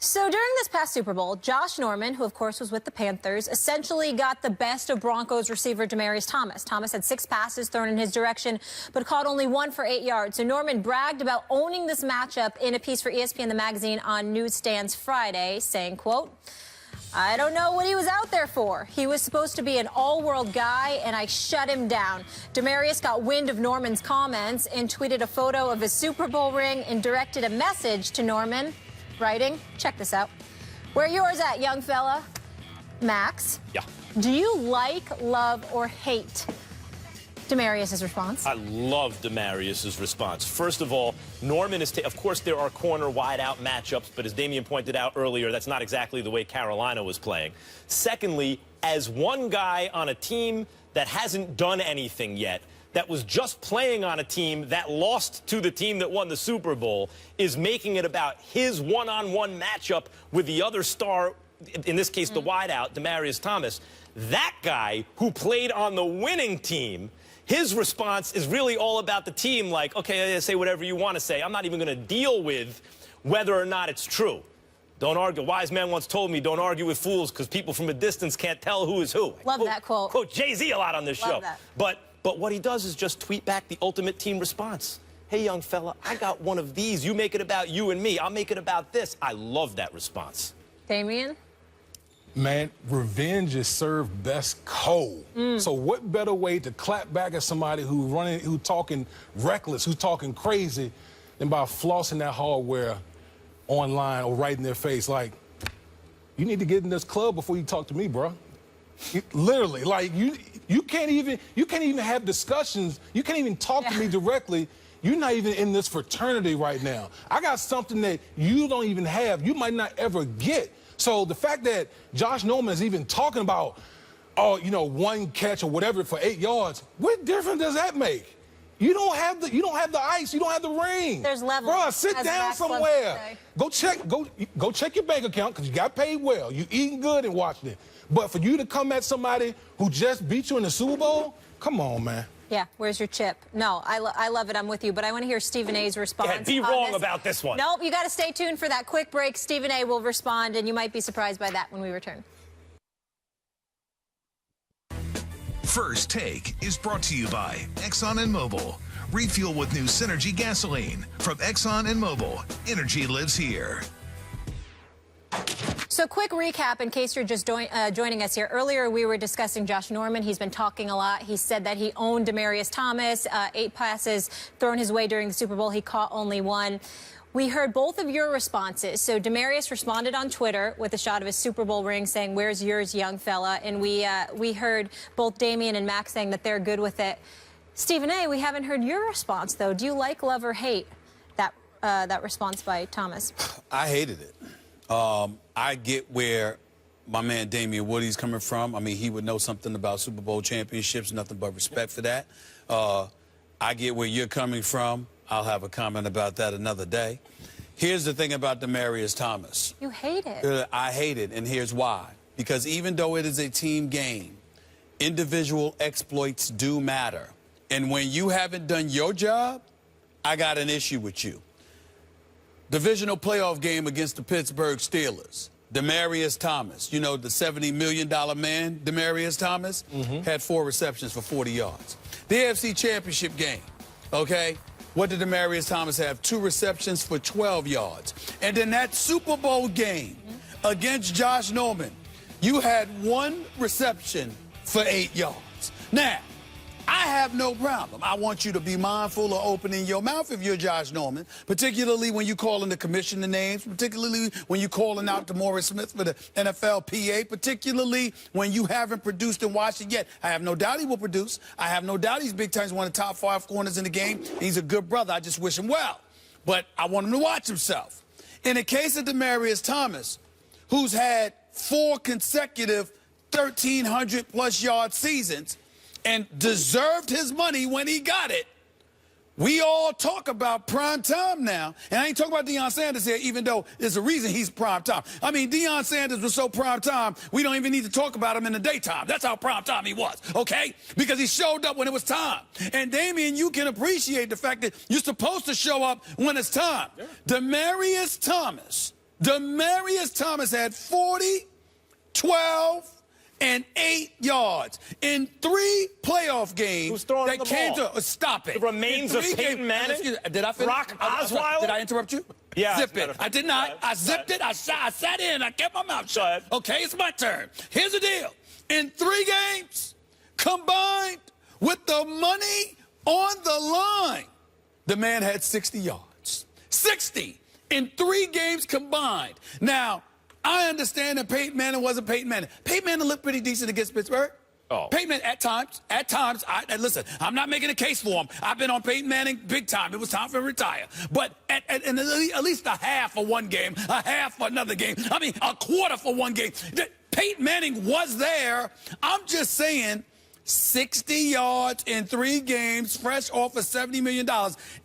So during this past Super Bowl, Josh Norman, who of course was with the Panthers, essentially got the best of Broncos receiver Demaryius Thomas. Thomas had 6 passes thrown in his direction, but caught only 1 for 8 yards. So Norman bragged about owning this matchup in a piece for ESPN the magazine on Newsstands Friday, saying, quote, "I don't know what he was out there for. He was supposed to be an all-world guy, and I shut him down." Demaryius got wind of Norman's comments and tweeted a photo of his Super Bowl ring and directed a message to Norman, writing, check this out, "Where yours at, young fella?" Max? Yeah. Do you like, love, or hate Demaryius' response? I love Demaryius' response. First of all, Norman is, of course, there are corner wide-out matchups, but as Damian pointed out earlier, that's not exactly the way Carolina was playing. Secondly, as one guy on a team that hasn't done anything yet, that was just playing on a team that lost to the team that won the Super Bowl, is making it about his one-on-one matchup with the other star, in this case, the wideout, Demaryius Thomas. That guy who played on the winning team, his response is really all about the team, like, okay, say whatever you want to say. I'm not even going to deal with whether or not it's true. Don't argue. A wise man once told me, don't argue with fools because people from a distance can't tell who is who. Love that quote. Quote Jay-Z a lot on this show. That. But what he does is just tweet back the ultimate team response. Hey, young fella, I got one of these. You make it about you and me. I'll make it about this. I love that response. Damian? Man, revenge is served best cold. So what better way to clap back at somebody who talking reckless, who's talking crazy, than by flossing that hardware online or right in their face? Like, you need to get in this club before you talk to me, bro. Literally, like you can't even have discussions. You can't even talk to me directly. You're not even in this fraternity right now. I got something that you don't even have. You might not ever get. So the fact that Josh Norman is even talking about, oh, you know, 1 catch or whatever for 8 yards, what difference does that make? You don't have the ice. You don't have the ring. There's levels. Bro, sit down somewhere. Go check your bank account because you got paid well. You eating good and watching it. But for you to come at somebody who just beat you in the Super Bowl, come on, man. Yeah, where's your chip? No, I love it. I'm with you. But I want to hear Stephen A's response. Yeah, be wrong about this one. Nope, you got to stay tuned for that quick break. Stephen A will respond, and you might be surprised by that when we return. First Take is brought to you by Exxon and Mobil. Refuel with new Synergy gasoline from Exxon and Mobil. Energy lives here. So quick recap in case you're just joining us here. Earlier, we were discussing Josh Norman. He's been talking a lot. He said that he owned Demaryius Thomas, 8 passes thrown his way during the Super Bowl. He caught only 1. We heard both of your responses. So Demaryius responded on Twitter with a shot of his Super Bowl ring saying, "Where's yours, young fella?" And we heard both Damian and Max saying that they're good with it. Stephen A., we haven't heard your response, though. Do you like, love, or hate that response by Thomas? I hated it. I get where my man Damian Woody's coming from. I mean, he would know something about Super Bowl championships, nothing but respect for that. I get where you're coming from. I'll have a comment about that another day. Here's the thing about Demaryius Thomas. You hate it. I hate it, and here's why. Because even though it is a team game, individual exploits do matter. And when you haven't done your job, I got an issue with you. Divisional playoff game against the Pittsburgh Steelers. Demaryius Thomas, you know, the $70 million man, Demaryius Thomas, had 4 receptions for 40 yards. The AFC Championship game, okay? What did Demaryius Thomas have? 2 receptions for 12 yards. And in that Super Bowl game against Josh Norman, you had 1 reception for 8 yards. Now, I have no problem. I want you to be mindful of opening your mouth if you're Josh Norman, particularly when you're calling the commissioner names, particularly when you're calling out Demaryius Smith for the NFLPA, particularly when you haven't produced and watched it yet. I have no doubt he will produce. I have no doubt he's big time. He's one of the top 5 corners in the game. He's a good brother. I just wish him well. But I want him to watch himself. In the case of Demaryius Thomas, who's had 4 consecutive 1,300-plus yard seasons, and deserved his money when he got it. We all talk about prime time now. And I ain't talking about Deion Sanders here, even though there's a reason he's prime time. I mean, Deion Sanders was so prime time, we don't even need to talk about him in the daytime. That's how prime time he was, okay? Because he showed up when it was time. And, Damian, you can appreciate the fact that you're supposed to show up when it's time. Yeah. Demaryius Thomas Demaryius Thomas had 40, 12, and 8 yards in 3 playoff games. Who's throwing that the came ball? to stop it. The remains of Peyton Manning? Did I finish? Brock Osweiler? Did I interrupt you? Yeah. Zip it. I did not. I zipped it. I sat in. I kept my mouth shut. Okay, it's my turn. Here's the deal. In 3 games, combined with the money on the line, the man had 60 yards. 60 in 3 games combined. Now, I understand that Peyton Manning wasn't Peyton Manning. Peyton Manning looked pretty decent against Pittsburgh. Oh. Peyton Manning, at times, listen, I'm not making a case for him. I've been on Peyton Manning big time. It was time for him to retire. But at least a half for one game, a half for another game. I mean, a quarter for one game. Peyton Manning was there. I'm just saying, 60 yards in 3 games, fresh off of $70 million.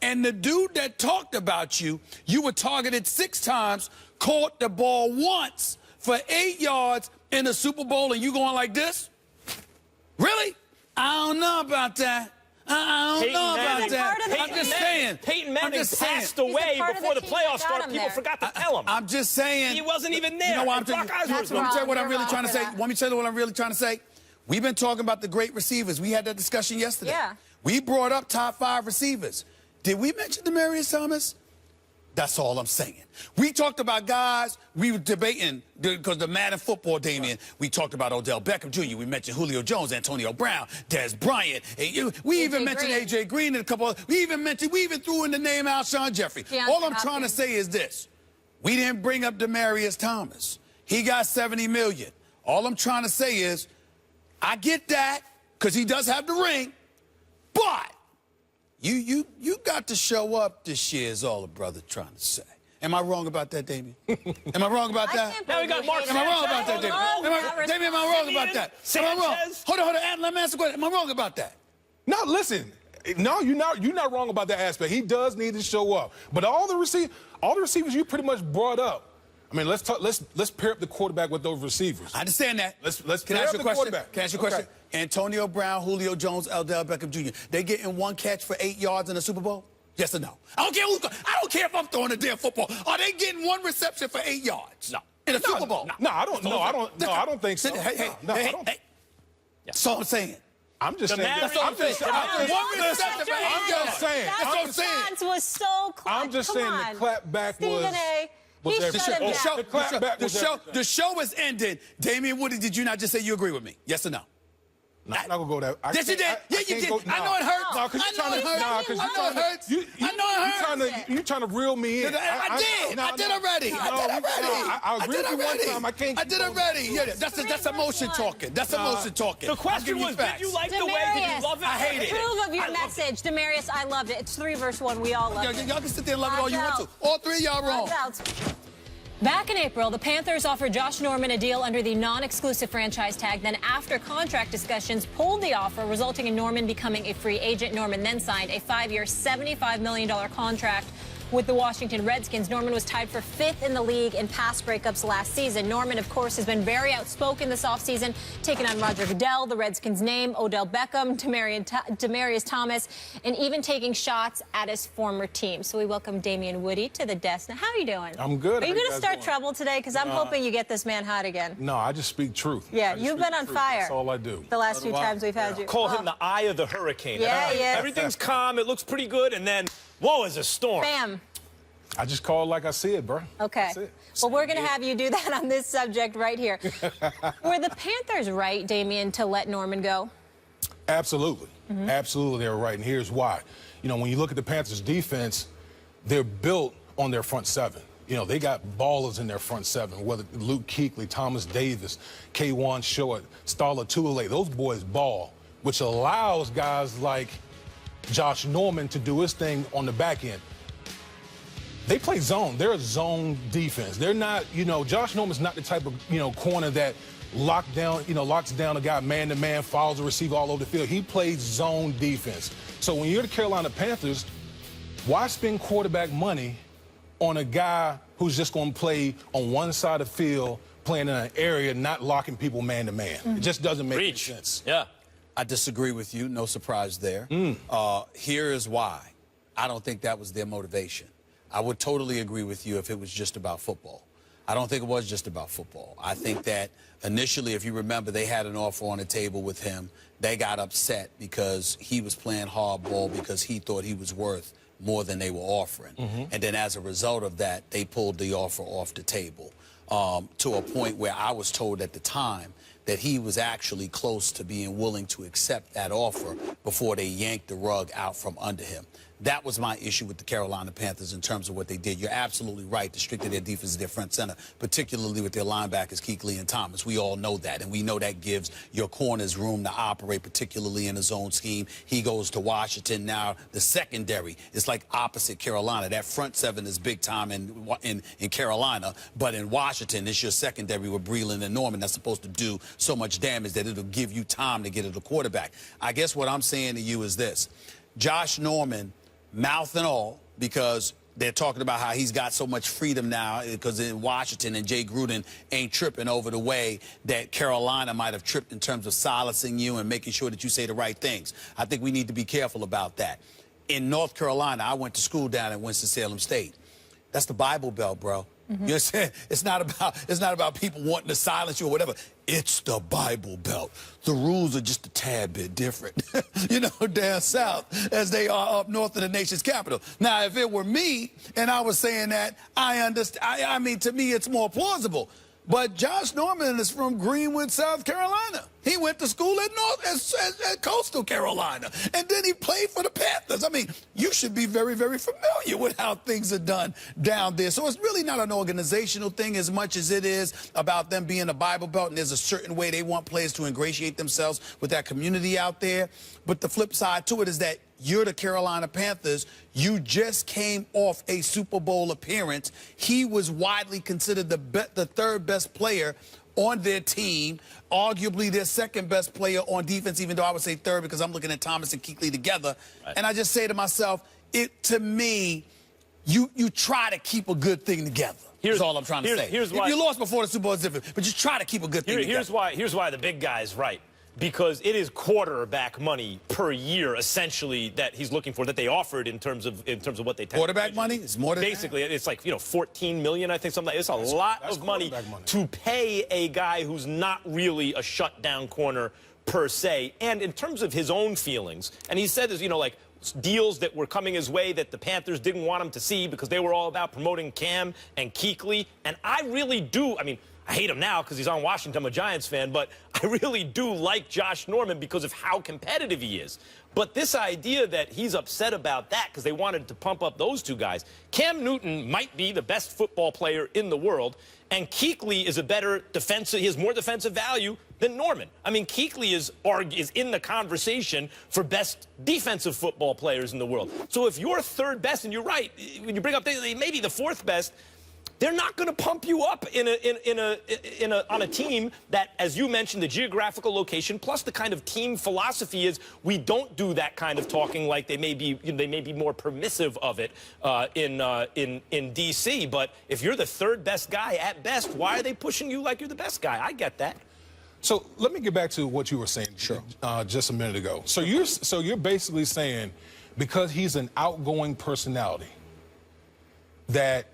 And the dude that talked about you were targeted 6 times, caught the ball once for 8 yards in the Super Bowl, and you going like this? Really? I don't know about that. I don't know about that. I'm just saying. Peyton Manning passed away before the playoffs started. People forgot to tell him. I'm just saying. He wasn't even there. You know what Brock Osweiler let me tell you what I'm really trying to say. that. Want me to tell you what I'm really trying to say? We've been talking about the great receivers. We had that discussion yesterday. Yeah. We brought up top 5 receivers. Did we mention Demaryius Thomas? That's all I'm saying. We talked about guys, we were debating, because the Madden football, Damien, we talked about Odell Beckham Jr., we mentioned Julio Jones, Antonio Brown, Des Bryant, we even mentioned A.J. Green and a couple of, we even threw in the name Alshon Jeffrey. All I'm trying to say is this. We didn't bring up Demaryius Thomas. He got $70 million. All I'm trying to say is, I get that, because he does have the ring, but you got to show up this year is all the brother trying to say. Am I wrong about that, Damien? Am I wrong about that? Now we got Mark Am I wrong about that, Damien? Damien, am I wrong about that? Am I wrong? Hold on. Let me ask a question. Am I wrong about that? No, listen. No, you're not wrong about that aspect. He does need to show up. But all the receivers you pretty much brought up. I mean, let's pair up the quarterback with those receivers. I understand that. Let's Can I pair ask up you a the question? quarterback. Can I ask you a question? Okay. Antonio Brown, Julio Jones, Odell Beckham Jr. They getting 1 catch for 8 yards in the Super Bowl? Yes or no? I don't care if I'm throwing a damn football. Are they getting 1 reception for 8 yards? No. In the Super Bowl? No, I don't think so. Hey. That's all I'm saying. I'm just saying. That's all I'm saying. One reception for 8 yards. That That's what I'm saying. response was so clutch. I'm just saying the clapback Stephen was. A. He shut him down. The show is ending. Damian Woody, did you not just say you agree with me? Yes or no? No, I'm not gonna go that. Yes, you did. Yeah, you did. I know it hurts. No, because you're trying to. I know it hurts. I know it hurts. You're trying to reel me in. I did already. I agree with you one time. I can't. I did already. Yeah, that's emotion talking. That's emotion talking. The question was, did you like the way? Did you love it? I hate it. Approve of your message, Demaryius. I loved it. It's 3 versus 1. We all loved it. Y'all can sit there and love it all you want to. All 3 of y'all wrong. Back in April, the Panthers offered Josh Norman a deal under the non-exclusive franchise tag. Then after contract discussions, pulled the offer, resulting in Norman becoming a free agent. Norman then signed a 5-year, $75 million contract with the Washington Redskins. Norman was tied for 5th in the league in pass breakups last season. Norman, of course, has been very outspoken this offseason, taking on Roger Goodell, the Redskins' name, Odell Beckham, Demaryius Thomas, and even taking shots at his former team. So we welcome Damien Woody to the desk. Now, how are you doing? I'm good. Are you going to start trouble today? Because I'm hoping you get this man hot again. No, I just speak truth. Yeah, you've been on fire. That's all I do. The last 2 times we've had you. Call him the eye of the hurricane. Yeah, yeah. Everything's calm. It looks pretty good. And then, whoa, is a storm. Bam. I just call it like I see it, bro. Okay. That's it. Well, we're going to have you do that on this subject right here. Were the Panthers right, Damien, to let Norman go? Absolutely. Absolutely, they were right. And here's why. You know, when you look at the Panthers' defense, they're built on their front 7. You know, they got ballers in their front 7, whether Luke Kuechly, Thomas Davis, K1 Short, Starla Tulele. Those boys ball, which allows guys like Josh Norman to do his thing on the back end. They play zone. They're a zone defense. They're not, you know, Josh Norman's not the type of, you know, corner that locks down a guy man-to-man, follows the receiver all over the field. He plays zone defense. So when you're the Carolina Panthers, why spend quarterback money on a guy who's just going to play on one side of the field, playing in an area, not locking people man-to-man? It just doesn't make any sense. Yeah. I disagree with you. No surprise there. Here is why. I don't think that was their motivation. I would totally agree with you if it was just about football. I don't think it was just about football. I think that initially, if you remember, they had an offer on the table with him. They got upset because he was playing hardball because he thought he was worth more than they were offering. And then as a result of that, they pulled the offer off the table to a point where I was told at the time that he was actually close to being willing to accept that offer before they yanked the rug out from under him. That was my issue with the Carolina Panthers in terms of what they did. You're absolutely right. The strength of their defense is their front center, particularly with their linebackers, Kuechly and Thomas. We all know that, and we know that gives your corners room to operate, particularly in a zone scheme. He goes to Washington now. The secondary is like opposite Carolina. That front seven is big time in Carolina, but in Washington, it's your secondary with Breland and Norman that's supposed to do so much damage that it'll give you time to get to the quarterback. I guess what I'm saying to you is this. Josh Norman, mouth and all, because they're talking about how he's got so much freedom now because in Washington and Jay Gruden ain't tripping over the way that Carolina might have tripped in terms of silencing you and making sure that you say the right things. I think we need to be careful about that. In North Carolina, I went to school down at Winston-Salem State. That's the Bible Belt, bro. You know what I'm saying? It's not about people wanting to silence you or whatever. It's the Bible Belt. The rules are just a tad bit different, you know, down south as they are up north of the nation's capital. Now, if it were me and I was saying that, I understand. I mean, to me, it's more plausible. But Josh Norman is from Greenwood, South Carolina. He went to school at Coastal Carolina, and then he played for the Panthers. I mean, you should be very, very familiar with how things are done down there. So it's really not an organizational thing as much as it is about them being a Bible Belt, and there's a certain way they want players to ingratiate themselves with that community out there. But the flip side to it is that you're the Carolina Panthers. You just came off a Super Bowl appearance. He was widely considered the third best player on their team, arguably their second best player on defense, even though I would say third because I'm looking at Thomas and Kuechly together. Right. And I just say to myself, to me, you try to keep a good thing together. Here's all I'm trying to say. Here's why, if you lost before the Super Bowl, it's different, but you try to keep a good thing together. Here's why the big guy's right. Because it is quarterback money per year, essentially, that he's looking for, that they offered in terms of what they quarterback money. It's more than basically that. It's like, you know, $14 million, I think, something like. It's a lot of money to pay a guy who's not really a shutdown corner per se. And in terms of his own feelings, and he said this, you know, like deals that were coming his way that the Panthers didn't want him to see because they were all about promoting Cam and Kuechly. And I really do. I mean, I hate him now because he's on Washington. I'm a Giants fan, but I really do like Josh Norman because of how competitive he is. But this idea that he's upset about that because they wanted to pump up those two guys. Cam Newton might be the best football player in the world, and Kuechly is a better defensive. He has more defensive value than Norman. I mean, Kuechly is in the conversation for best defensive football players in the world. So if you're third best, and you're right, when you bring up maybe the fourth best, they're not going to pump you up on a team that, as you mentioned, the geographical location plus the kind of team philosophy is we don't do that kind of talking like they may be more permissive of it in D.C. But if you're the third best guy at best, why are they pushing you like you're the best guy? I get that. So let me get back to what you were saying just a minute ago. So you're basically saying because he's an outgoing personality that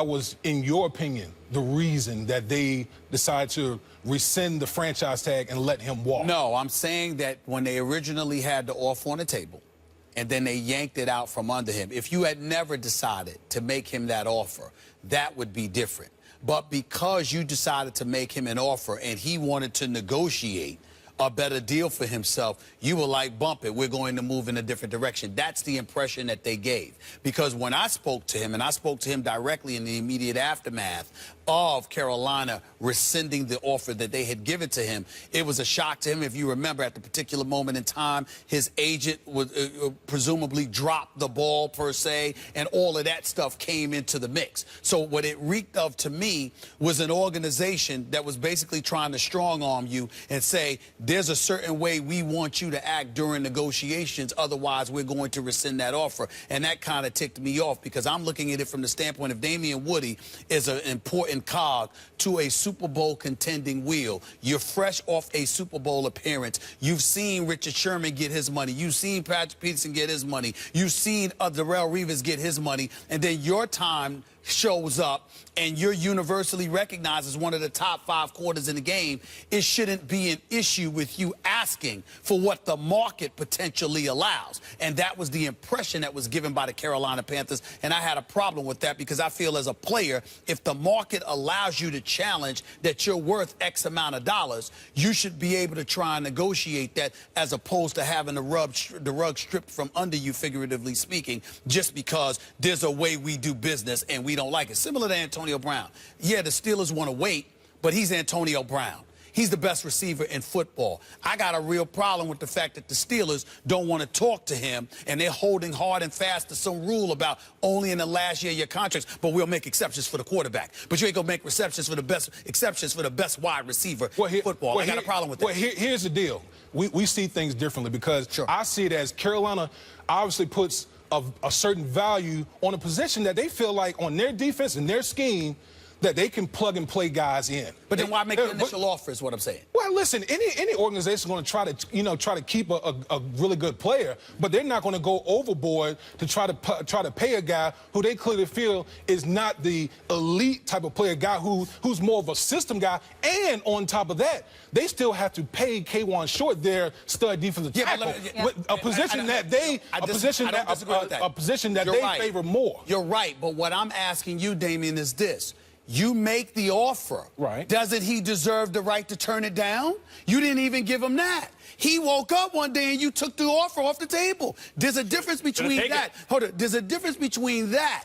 was, in your opinion, the reason that they decided to rescind the franchise tag and let him walk? No, I'm saying that when they originally had the offer on the table and then they yanked it out from under him, if you had never decided to make him that offer, that would be different. But because you decided to make him an offer and he wanted to negotiate a better deal for himself, you were like, bump it, we're going to move in a different direction. That's the impression that they gave. Because when I spoke to him, and I spoke to him directly in the immediate aftermath of Carolina rescinding the offer that they had given to him, it was a shock to him. If you remember, at the particular moment in time, his agent would presumably drop the ball, per se, and all of that stuff came into the mix. So what it reeked of to me was an organization that was basically trying to strong-arm you and say, there's a certain way we want you to act during negotiations, otherwise we're going to rescind that offer. And that kind of ticked me off because I'm looking at it from the standpoint of Damian Woody is an important cog to a Super Bowl contending wheel. You're fresh off a Super Bowl appearance. You've seen Richard Sherman get his money. You've seen Patrick Peterson get his money. You've seen Darrelle Revis get his money. And then your time shows up and you're universally recognized as one of the top 5 quarters in the game, it shouldn't be an issue with you asking for what the market potentially allows. And that was the impression that was given by the Carolina Panthers. And I had a problem with that because I feel as a player, if the market allows you to challenge that you're worth X amount of dollars, you should be able to try and negotiate that as opposed to having the rug stripped from under you, figuratively speaking, just because there's a way we do business and we don't like it. Similar to Antonio Brown. Yeah, the Steelers want to wait, but he's Antonio Brown. He's the best receiver in football. I got a real problem with the fact that the Steelers don't want to talk to him, and they're holding hard and fast to some rule about only in the last year of your contracts, but we'll make exceptions for the quarterback. But you ain't going to make exceptions for the best wide receiver in football. I got a problem with that. Well, here's the deal. We see things differently because I see it as Carolina obviously puts a certain value on a position that they feel like on their defense and their scheme that they can plug and play guys in. But then why make the initial offer is what I'm saying. Well, listen, any organization is going to try to keep a really good player, but they're not going to go overboard to try to pay a guy who they clearly feel is not the elite type of player, guy who's more of a system guy. And on top of that, they still have to pay K'Wan Short their stud defensive tackle, a position that they favor more. You're right, but what I'm asking you, Damian, is this. You make the offer. Right. Doesn't he deserve the right to turn it down? You didn't even give him that. He woke up one day and you took the offer off the table. There's a difference between that. Hold on. There's a difference between that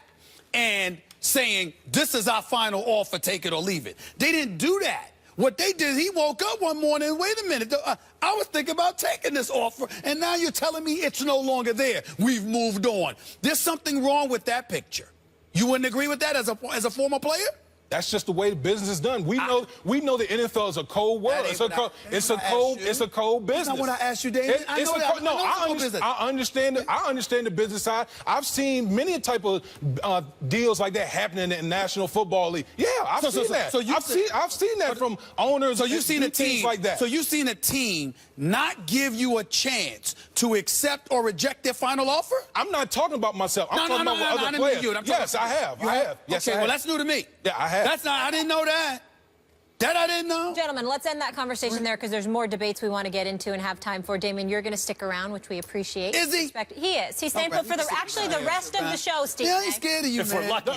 and saying, this is our final offer, take it or leave it. They didn't do that. What they did, he woke up one morning, wait a minute, I was thinking about taking this offer, and now you're telling me it's no longer there. We've moved on. There's something wrong with that picture. You wouldn't agree with that as a former player? That's just the way the business is done. We know the NFL is a cold world. It's a cold business. That's not what I asked you, David. I understand the business side. I've seen many type of deals like that happening in the National Football League. Yeah, I've seen that. I've seen that from owners. So you've seen a team like that. So you've seen a team not give you a chance to accept or reject their final offer? I'm not talking about myself. I'm talking about other players. Yes, I have. Yes, okay, well, that's new to me. Yeah, I have. I didn't know that. That I didn't know. Gentlemen, let's end that conversation there because there's more debates we want to get into and have time for. Damien, you're going to stick around, which we appreciate. Is he? He is. He's staying put for the rest of the show, Steve. Yeah, he's scared of you, man. If we're lucky.